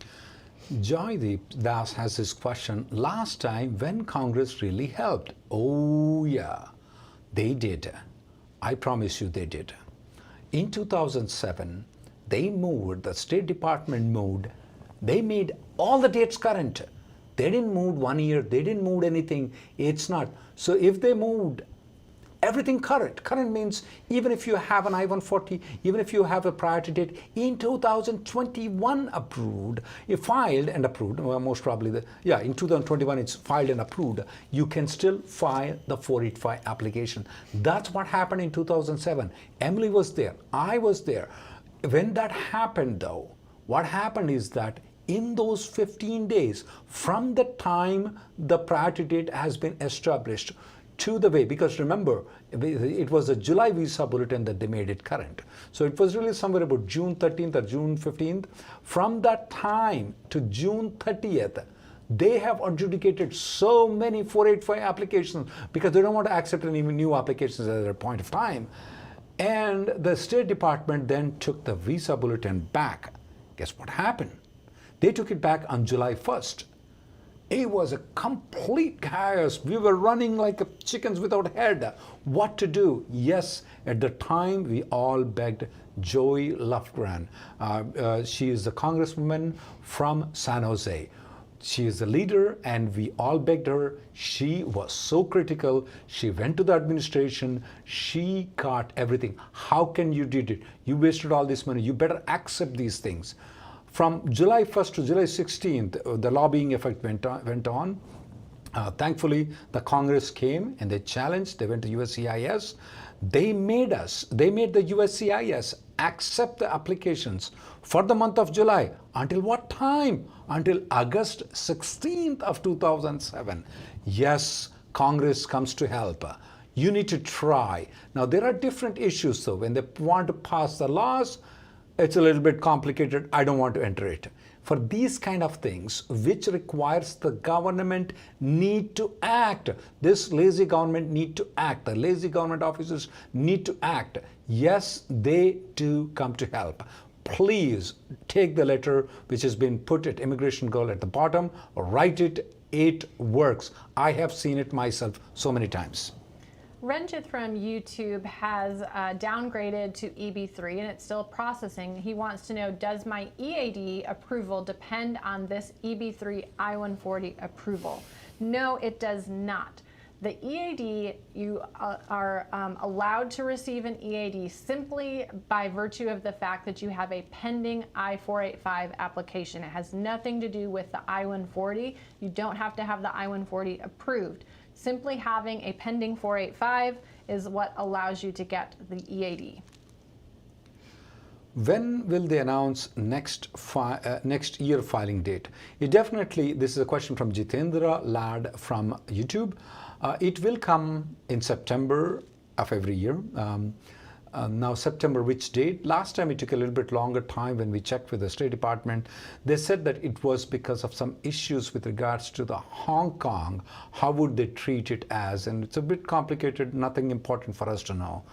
Joydeep Das has this question. Last time when Congress really helped? Oh yeah, they did. I promise you they did. In 2007, they moved, the State Department moved, they made all the dates current. They didn't move 1 year, they didn't move anything. It's not. So if they moved everything current means even if you have an I-140, even if you have a priority date in 2021 approved, you filed and approved, well, most probably, in 2021 it's filed and approved, you can still file the 485 application. That's what happened in 2007. Emily was there, I was there. When that happened though, what happened is that in those 15 days from the time the priority date has been established to the way, because remember, it was a July visa bulletin that they made it current. So it was really somewhere about June 13th or June 15th. From that time to June 30th, they have adjudicated so many 485 applications because they don't want to accept any new applications at a point of time. And the State Department then took the visa bulletin back. Guess what happened? They took it back on July 1st. It was a complete chaos. We were running like chickens without head. What to do? Yes, at the time we all begged Joey Lofgren. She is the congresswoman from San Jose. She is the leader and we all begged her. She was so critical. She went to the administration. She got everything. How can you do it? You wasted all this money. You better accept these things. From July 1st to July 16th, the lobbying effect went on. Thankfully, the Congress came and they challenged, they went to USCIS. They made the USCIS accept the applications for the month of July. Until what time? Until August 16th of 2007. Yes, Congress comes to help. You need to try. Now, there are different issues though. When they want to pass the laws, it's a little bit complicated. I don't want to enter it. For these kind of things, which requires the government need to act. This lazy government need to act. The lazy government officers need to act. Yes, they do come to help. Please take the letter which has been put at Immigration Girl at the bottom, write it. It works. I have seen it myself so many times. Renjith from YouTube has downgraded to EB3 and it's still processing. He wants to know, does my EAD approval depend on this EB3 I-140 approval? No, it does not. The EAD, you are allowed to receive an EAD simply by virtue of the fact that you have a pending I-485 application. It has nothing to do with the I-140. You don't have to have the I-140 approved. Simply having a pending 485 is what allows you to get the EAD. When will they announce next year filing date? This is a question from Jitendra Lad from YouTube. It will come in September of every year. Now September, which date? Last time it took a little bit longer time when we checked with the State Department. They said that it was because of some issues with regards to the Hong Kong. How would they treat it as? And it's a bit complicated, nothing important for us to know.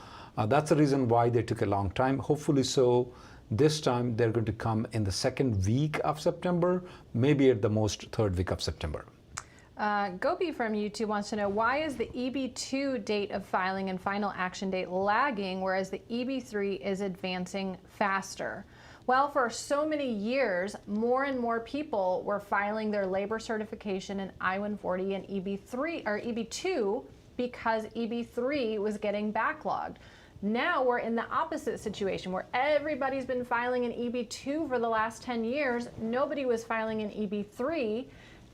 That's the reason why they took a long time. Hopefully so, This time they're going to come in the second week of September, maybe at the most third week of September. Gopi from YouTube wants to know, why is the EB2 date of filing and final action date lagging, whereas the EB3 is advancing faster? Well, for so many years, more and more people were filing their labor certification in I-140 and EB3 or EB2 because EB3 was getting backlogged. Now we're in the opposite situation where everybody's been filing in EB2 for the last 10 years. Nobody was filing in EB3.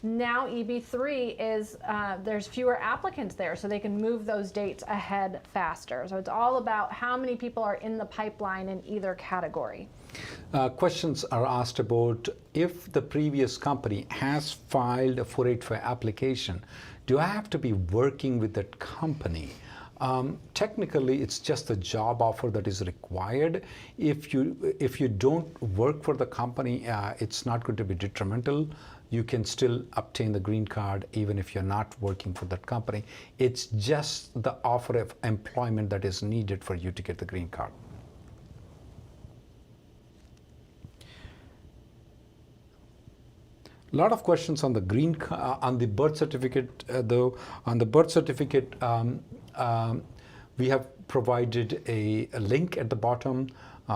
Now EB3 is, there's fewer applicants there, so they can move those dates ahead faster. So it's all about how many people are in the pipeline in either category. Questions are asked about, if the previous company has filed a 485 application, do I have to be working with that company? Technically, it's just a job offer that is required. If you don't work for the company, it's not going to be detrimental. You can still obtain the green card even if you're not working for that company. It's just the offer of employment that is needed for you to get the green card. A lot of questions on the on the birth certificate, though. On the birth certificate, we have provided a link at the bottom.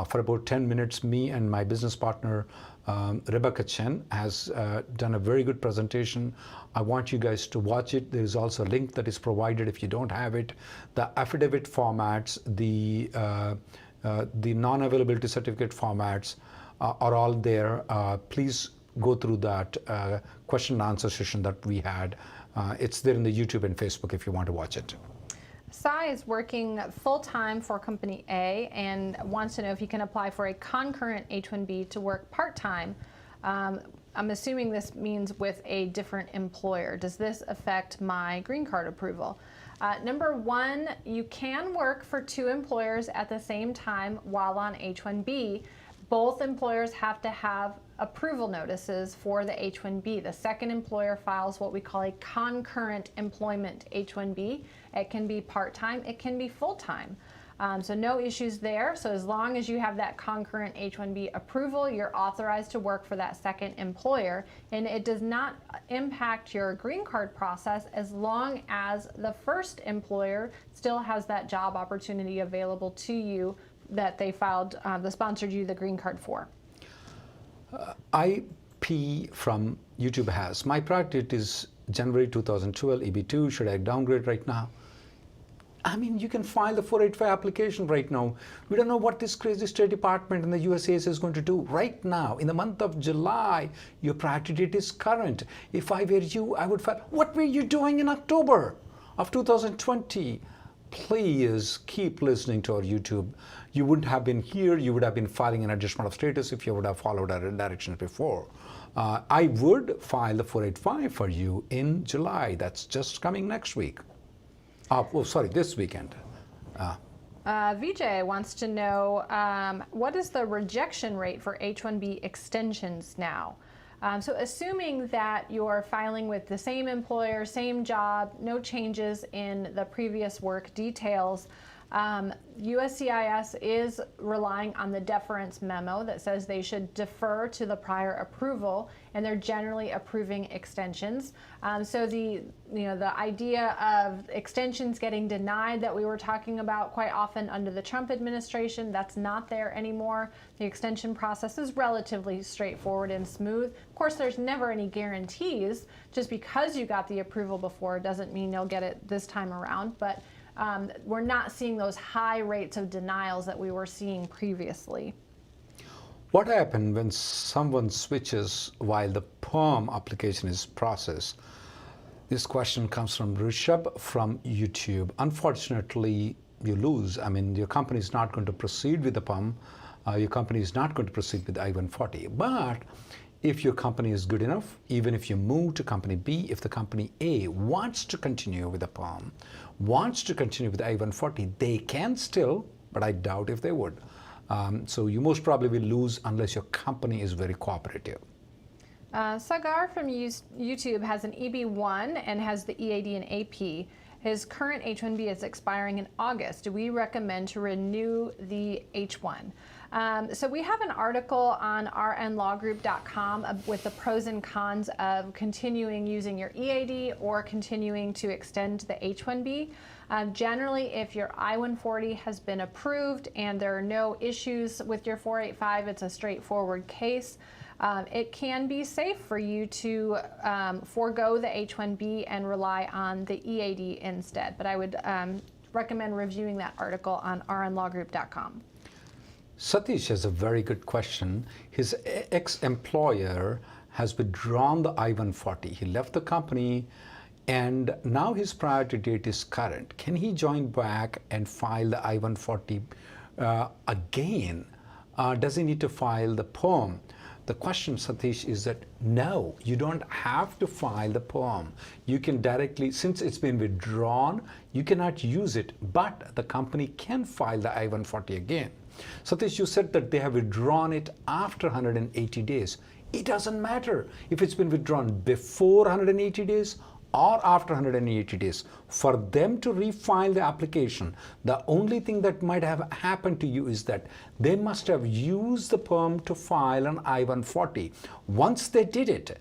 For about 10 minutes, me and my business partner, Rebecca Chen, has done a very good presentation. I want you guys to watch it. There is also a link that is provided if you don't have it. The affidavit formats, the non-availability certificate formats are all there. Please go through that question and answer session that we had. It's there in the YouTube and Facebook if you want to watch it. Sai is working full-time for Company A and wants to know if he can apply for a concurrent H-1B to work part-time. I'm assuming this means with a different employer. Does this affect my green card approval? Number one, you can work for 2 employers at the same time while on H-1B. Both employers have to have approval notices for the H-1B. The second employer files what we call a concurrent employment H-1B. It can be part-time, it can be full-time. So no issues there. So as long as you have that concurrent H-1B approval, you're authorized to work for that second employer, and it does not impact your green card process as long as the first employer still has that job opportunity available to you that they filed, that sponsored you the green card for. IP from YouTube has, my priority date is January 2012, EB2, should I downgrade right now? I mean, you can file the 485 application right now. We don't know what this crazy State Department and the USCIS is going to do. Right now, in the month of July, your priority date is current. If I were you, I would file. What were you doing in October of 2020? Please keep listening to our YouTube. You wouldn't have been here. You would have been filing an adjustment of status if you would have followed our directions before. I would file the 485 for you in July. That's just coming next week. Oh, sorry, this weekend. Vijay wants to know, what is the rejection rate for H-1B extensions now? So assuming that you're filing with the same employer, same job, no changes in the previous work details, USCIS is relying on the deference memo that says they should defer to the prior approval, and they're generally approving extensions. So the idea of extensions getting denied that we were talking about quite often under the Trump administration, that's not there anymore. The extension process is relatively straightforward and smooth. Of course, there's never any guarantees. Just because you got the approval before doesn't mean you'll get it this time around, but we're not seeing those high rates of denials that we were seeing previously. What happens when someone switches while the perm application is processed? This question comes from Rishabh from YouTube. Unfortunately, you lose. I mean, your company is not going to proceed with the perm. Your company is not going to proceed with I-140. But if your company is good enough, even if you move to company B, if the company A wants to continue with the perm, wants to continue with the I-140, they can still, but I doubt if they would. So you most probably will lose unless your company is very cooperative. Sagar from YouTube has an EB1 and has the EAD and AP. His current H1B is expiring in August. Do we recommend to renew the H1? So we have an article on rnlawgroup.com with the pros and cons of continuing using your EAD or continuing to extend the H1B. Generally, if your I-140 has been approved and there are no issues with your 485, it's a straightforward case. It can be safe for you to forego the H1B and rely on the EAD instead. But I would recommend reviewing that article on rnlawgroup.com. Satish has a very good question. His ex-employer has withdrawn the I-140. He left the company and now his priority date is current. Can he join back and file the I-140 again? Does he need to file the PERM? The question, Satish, is that no, you don't have to file the PERM. You can directly, since it's been withdrawn, you cannot use it, but the company can file the I-140 again. Satish, you said that they have withdrawn it after 180 days. It doesn't matter if it's been withdrawn before 180 days or after 180 days. For them to refile the application, the only thing that might have happened to you is that they must have used the PERM to file an I-140. Once they did it,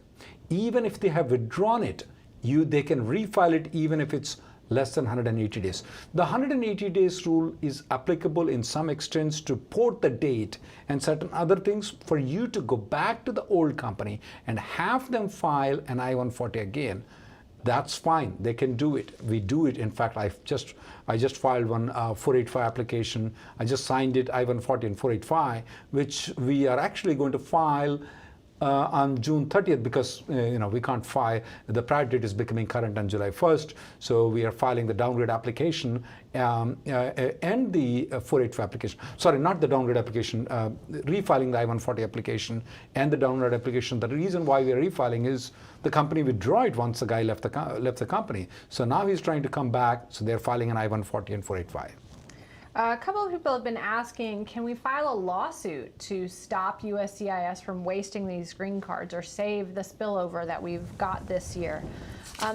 even if they have withdrawn it, they can refile it even if it's less than 180 days. The 180 days rule is applicable in some extents to port the date and certain other things for you to go back to the old company and have them file an I-140 again. That's fine. They can do it. We do it. In fact, I just filed one 485 application. I just signed it, I-140 and 485, which we are actually going to file on June 30th because we can't file. The priority date is becoming current on July 1st, so we are filing the downgrade application and the 485 application. Sorry, not the downgrade application. Refiling the I-140 application and the downgrade application. The reason why we are refiling is the company withdrew it once the guy left the company. So now he's trying to come back. So they're filing an I-140 and 485. A couple of people have been asking, can we file a lawsuit to stop USCIS from wasting these green cards or save the spillover that we've got this year?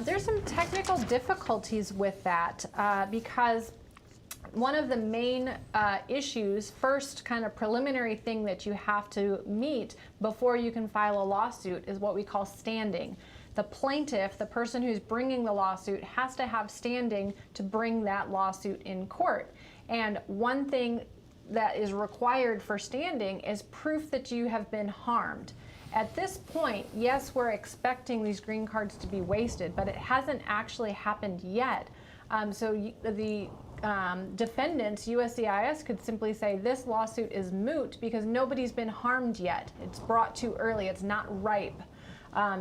There's some technical difficulties with that because one of the main issues, first kind of preliminary thing that you have to meet before you can file a lawsuit is what we call standing. The plaintiff, the person who's bringing the lawsuit, has to have standing to bring that lawsuit in court. And one thing that is required for standing is proof that you have been harmed. At this point, yes, we're expecting these green cards to be wasted, but it hasn't actually happened yet. So the defendants, USCIS, could simply say this lawsuit is moot because nobody's been harmed yet. It's brought too early. It's not ripe.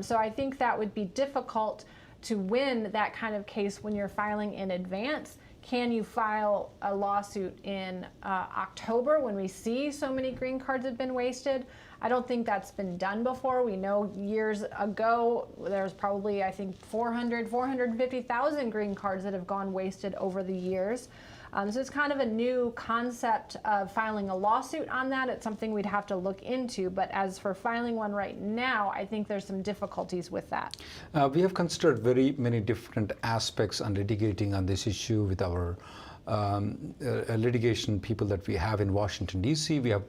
So I think that would be difficult to win that kind of case when you're filing in advance. Can you file a lawsuit in October when we see so many green cards have been wasted? I don't think that's been done before. We know years ago there's probably, I think, 450,000 green cards that have gone wasted over the years. So it's kind of a new concept of filing a lawsuit on that. It's something we'd have to look into, but as for filing one right now, I think there's some difficulties with that. We have considered very many different aspects on litigating on this issue with our litigation people that we have in Washington, D.C. We have,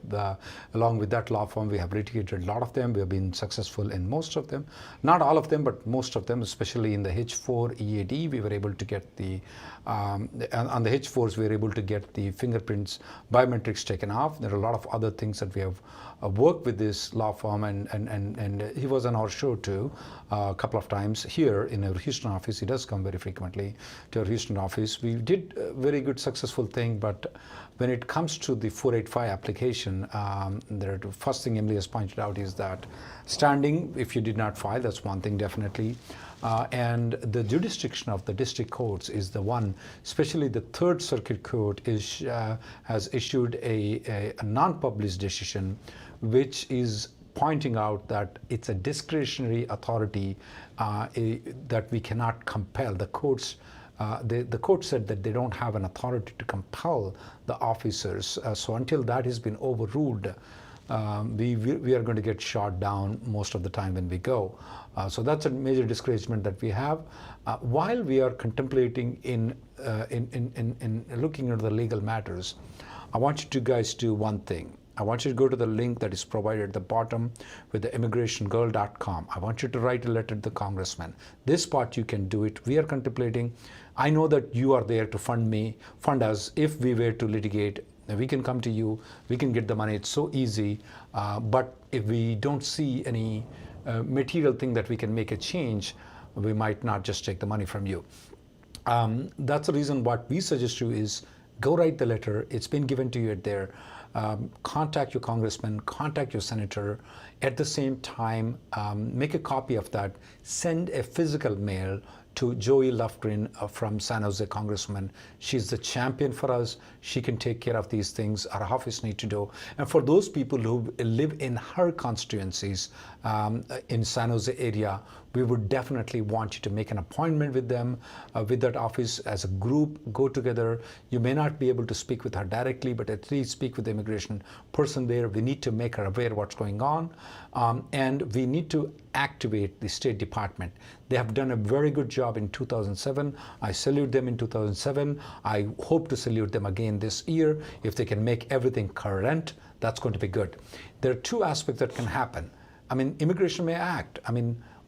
along with that law firm, we have litigated a lot of them. We have been successful in most of them. Not all of them, but most of them, especially in the H4E80, we were able to get the, on the H4s, we were able to get the fingerprints, biometrics taken off. There are a lot of other things that we have worked with this law firm, and he was on our show too a couple of times here in our Houston office. He does come very frequently to our Houston office. We did a very good successful thing, but when it comes to the 485 application, the first thing Emily has pointed out is that standing, if you did not file, that's one thing definitely. And the jurisdiction of the district courts is the one, especially the Third Circuit Court has issued a non-published decision, which is pointing out that it's a discretionary authority that we cannot compel. The courts, the court said that they don't have an authority to compel the officers. So until that has been overruled, we are going to get shot down most of the time when we go. So that's a major discouragement that we have. While we are contemplating in looking into the legal matters, I want you to guys do one thing. I want you to go to the link that is provided at the bottom with the immigrationgirl.com. I want you to write a letter to the congressman. This part you can do it. We are contemplating. I know that you are there to fund us if we were to litigate. We can come to you, we can get the money, it's so easy. But if we don't see any material thing that we can make a change, we might not just take the money from you. That's the reason what we suggest you is go write the letter. It's been given to you there. Contact your congressman, contact your senator. At the same time, make a copy of that. Send a physical mail to Joey Lofgren from San Jose, congressman. She's the champion for us. She can take care of these things our office need to do. And for those people who live in her constituencies in San Jose area, we would definitely want you to make an appointment with them, with that office as a group, go together. You may not be able to speak with her directly, but at least speak with the immigration person there. We need to make her aware of what's going on. And we need to activate the State Department. They have done a very good job in 2007. I salute them in 2007. I hope to salute them again this year. If they can make everything current, that's going to be good. There are two aspects that can happen. I mean, immigration may act.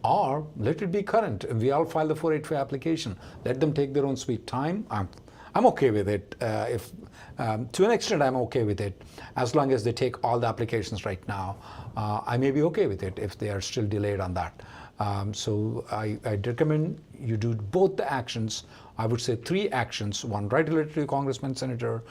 Or let it be current. We all file the 485 application. Let them take their own sweet time. I'm okay with it. To an extent, I'm okay with it. As long as they take all the applications right now, I may be okay with it if they are still delayed on that. So I'd recommend you do both the actions. I would say 3 actions. 1, write a letter to your congressman, senator,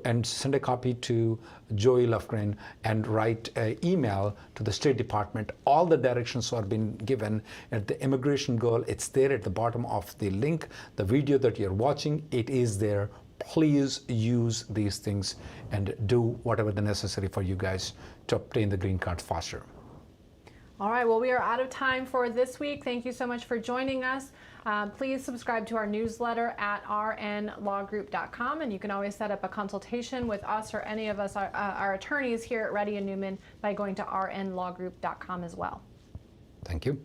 and send a copy to Joey Lofgren, and write an email to the State Department. All the directions are being given at the Immigration Girl. It's there at the bottom of the link. The video that you're watching, it is there. Please use these things and do whatever the necessary for you guys to obtain the green card faster. All right, well, we are out of time for this week. Thank you so much for joining us. Please subscribe to our newsletter at rnlawgroup.com, and you can always set up a consultation with us or any of us, our attorneys here at Reddy Neumann, by going to rnlawgroup.com as well. Thank you.